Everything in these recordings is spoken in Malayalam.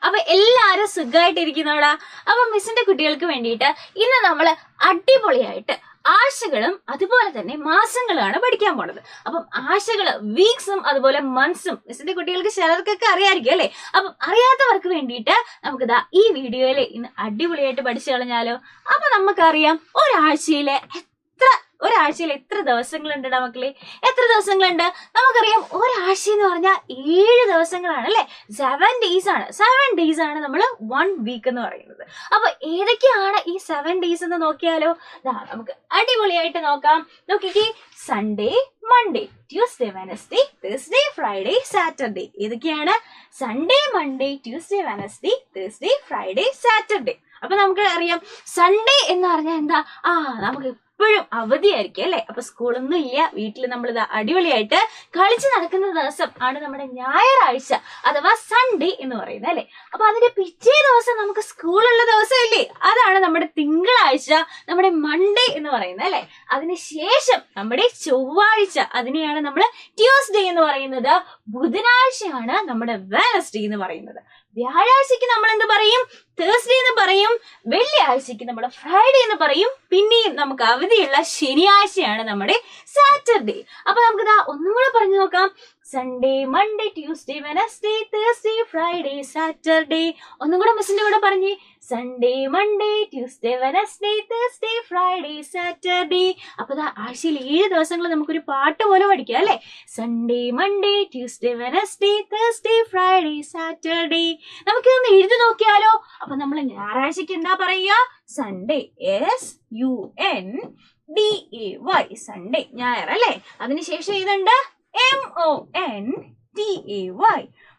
അപ്പൊ എല്ലാരും സുഖമായിട്ടിരിക്കുന്നോടാ. അപ്പൊ മിസ്സിന്റെ കുട്ടികൾക്ക് വേണ്ടിയിട്ട് ഇന്ന് നമ്മള് അടിപൊളിയായിട്ട് ആഴ്ചകളും അതുപോലെ തന്നെ മാസങ്ങളാണ് പഠിക്കാൻ പോണത്. അപ്പം ആഴ്ചകള്, വീക്സും അതുപോലെ മന്ത്സും മിസ്സിന്റെ കുട്ടികൾക്ക് ചിലർക്കൊക്കെ അറിയായിരിക്കും അല്ലെ. അപ്പം അറിയാത്തവർക്ക് വേണ്ടിയിട്ട് നമുക്കിതാ ഈ വീഡിയോയില് ഇന്ന് അടിപൊളിയായിട്ട് പഠിച്ചു കളഞ്ഞാലോ. അപ്പൊ നമുക്കറിയാം ഒരാഴ്ചയിൽ എത്ര ദിവസങ്ങളുണ്ട് മക്കളെ? എത്ര ദിവസങ്ങളുണ്ട്? നമുക്കറിയാം ഒരാഴ്ച എന്ന് പറഞ്ഞാൽ 7 ദിവസങ്ങളാണ് അല്ലെ. 7 days ആണ്. 7 days ആണ് നമ്മൾ 1 week എന്ന് പറയുന്നത്. അപ്പൊ ഏതൊക്കെയാണ് ഈ 7 days എന്ന് നോക്കിയാലോ. നമുക്ക് അടിപൊളിയായിട്ട് നോക്കാം. നോക്കിക്കേ, Sunday, Monday, Tuesday, Wednesday, Thursday, Friday, Saturday. ഏതൊക്കെയാണ്? Sunday, Monday, Tuesday, Wednesday, Thursday, Friday, Saturday. അപ്പൊ നമുക്ക് അറിയാം സൺഡേ എന്ന് പറഞ്ഞാൽ എന്താ? നമുക്ക് എപ്പോഴും അവധിയായിരിക്കും അല്ലെ. അപ്പൊ സ്കൂളൊന്നും ഇല്ല, വീട്ടിൽ നമ്മൾ ഇത് അടിപൊളിയായിട്ട് കളിച്ചു നടക്കുന്ന ദിവസം ആണ് നമ്മുടെ ഞായറാഴ്ച അഥവാ സൺഡേ എന്ന് പറയുന്നത് അല്ലെ. അപ്പൊ അതിന്റെ പിറ്റേ ദിവസം നമുക്ക് സ്കൂളുള്ള ദിവസം ഇല്ലേ, അതാണ് നമ്മുടെ തിങ്കളാഴ്ച, നമ്മുടെ മൺഡേ എന്ന് പറയുന്നത് അല്ലെ. അതിനുശേഷം നമ്മുടെ ചൊവ്വാഴ്ച, അതിനെയാണ് നമ്മൾ ട്യൂസ്ഡേ എന്ന് പറയുന്നത്. ബുധനാഴ്ചയാണ് നമ്മുടെ വെനസ്ഡേ എന്ന് പറയുന്നത്. വ്യാഴാഴ്ചക്ക് നമ്മൾ എന്ത് പറയും? തേഴ്സ്ഡേ എന്ന് പറയും. വെള്ളിയാഴ്ചക്ക് നമ്മൾ ഫ്രൈഡേ എന്ന് പറയും. പിന്നെയും നമുക്ക് അവധിയുള്ള ശനിയാഴ്ചയാണ് നമ്മുടെ സാറ്റർഡേ. അപ്പൊ നമുക്കിതാ ഒന്നും കൂടെ പറഞ്ഞു നോക്കാം. Sunday, Monday, Tuesday, Wednesday, Thursday, Friday, Saturday. ഒന്നും കൂടെ മിസ്സിന്റെ കൂടെ പറഞ്ഞേ. Sunday, Monday, Tuesday, Wednesday, Thursday, Friday, Saturday. അപ്പൊ ആഴ്ചയിൽ 7 ദിവസങ്ങൾ നമുക്കൊരു പാട്ട് പോലെ പഠിക്കാം അല്ലെ. Sunday, Monday, Tuesday, Wednesday, Thursday, Friday, Saturday. നമുക്കിതൊന്ന് എഴുതി നോക്കിയാലോ. അപ്പൊ നമ്മൾ ഞായറാഴ്ചക്ക് എന്താ പറയുക? സൺഡേ, SUNDAY, സൺഡേ, ഞായർ അല്ലെ. അതിനുശേഷം ഇതുണ്ട് MONDAY,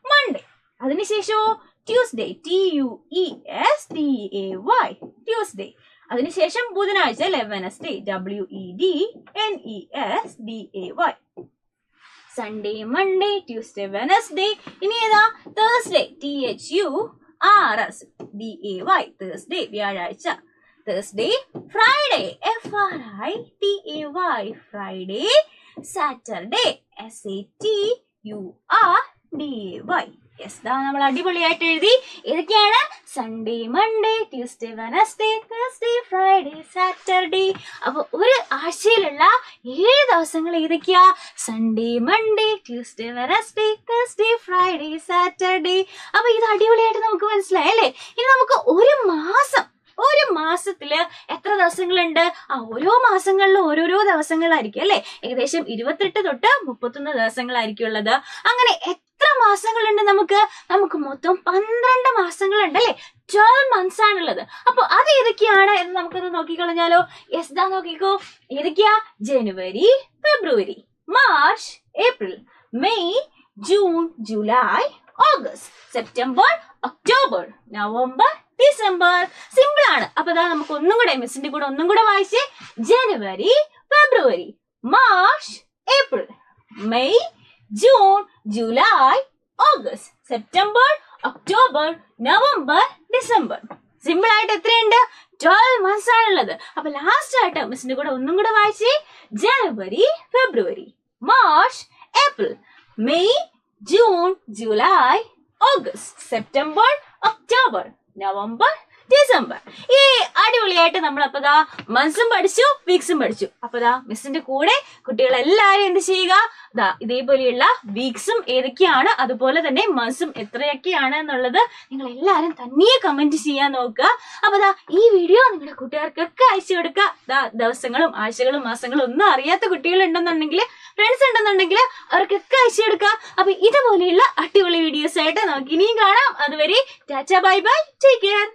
Monday. അതിനുശേഷമോ Tuesday, TUESDAY, Tuesday. അതിനുശേഷം ബുധനാഴ്ച അല്ലെ, Wednesday, WEDNESDAY. Sunday, Monday, Tuesday, Wednesday. ഇനി ഏതാ? തേഴ്സ്ഡേ, THURSDAY, തേഴ്സ്ഡേ, വ്യാഴാഴ്ച. Thursday, Friday, FRIDAY, Friday. Saturday, SATURDAY. നമ്മൾ അടിപൊളിയായിട്ട് എഴുതി. ഏതൊക്കെയാണ്? Sunday, Monday, Tuesday, Wednesday, Thursday, Friday, Saturday. അപ്പൊ ഒരു ആഴ്ചയിലുള്ള 7 ദിവസങ്ങൾ ഏതൊക്കെയാ? Sunday, Monday, Tuesday, Wednesday, Thursday, Friday, Saturday. അപ്പൊ ഇത് അടിപൊളിയായിട്ട് നമുക്ക് മനസ്സിലായി അല്ലേ. ഇനി നമുക്ക് ഒരു മാസത്തില് എത്ര ദിവസങ്ങളുണ്ട്? ഓരോ മാസങ്ങളിലും ഓരോരോ ദിവസങ്ങളായിരിക്കും അല്ലെ. ഏകദേശം 28 തൊട്ട് 31 ദിവസങ്ങളായിരിക്കും ഉള്ളത്. അങ്ങനെ എത്ര മാസങ്ങളുണ്ട് നമുക്ക് മൊത്തം 12 മാസങ്ങളുണ്ട് അല്ലെ. 12 months ആണുള്ളത്. അപ്പൊ അത് ഏതൊക്കെയാണ് എന്ന് നമുക്കൊന്ന് നോക്കിക്കളഞ്ഞാലോ. യെസ്, നോക്കിക്കോ. ഏതൊക്കെയാ? January, February, March, April, May, June, July, August, September, October, November, December. Simple ആണ്. അപ്പൊ നമുക്ക് ഒന്നും കൂടെ മിസ്സിന്റെ കൂടെ ഒന്നും കൂടെ വായിച്ചേ. January, February, March, April, May, June, July, August, September, October, November, December. Simple ആയിട്ട് എത്രയുണ്ട്? 12 months ആണുള്ളത്. അപ്പൊ ലാസ്റ്റ് ആയിട്ട് മിസ്സിന്റെ കൂടെ ഒന്നും കൂടെ വായിച്ചേ. January, February, March, April, May, June, July, August, September, October, November, December. ഈ അടിപൊളിയായിട്ട് നമ്മൾ അപ്പൊ മന്ത്സും പഠിച്ചു, വീക്സും പഠിച്ചു. അപ്പൊ മിസ്സിന്റെ കൂടെ കുട്ടികളെല്ലാരും എന്ത് ചെയ്യുക? ഇതേപോലെയുള്ള വീക്സും ഏതൊക്കെയാണ്, അതുപോലെ തന്നെ മന്ത്സും എത്രയൊക്കെയാണ് എന്നുള്ളത് നിങ്ങൾ എല്ലാരും തന്നെ കമന്റ് ചെയ്യാൻ നോക്കുക. അപ്പൊ ഈ വീഡിയോ നിങ്ങളുടെ കൂട്ടുകാർക്കൊക്കെ അയച്ചു കൊടുക്കുക. ദിവസങ്ങളും ആഴ്ചകളും മാസങ്ങളും ഒന്നും അറിയാത്ത കുട്ടികൾ ഉണ്ടെന്നുണ്ടെങ്കിൽ, ഫ്രണ്ട്സ് ഉണ്ടെന്നുണ്ടെങ്കിൽ അവർക്കൊക്കെ അയച്ചു കൊടുക്കുക. അപ്പൊ ഇതുപോലെയുള്ള അടിപൊളി വീഡിയോസ് ആയിട്ട് നമുക്ക് ഇനിയും കാണാം. അതുവരെ Tata, bye bye, take care.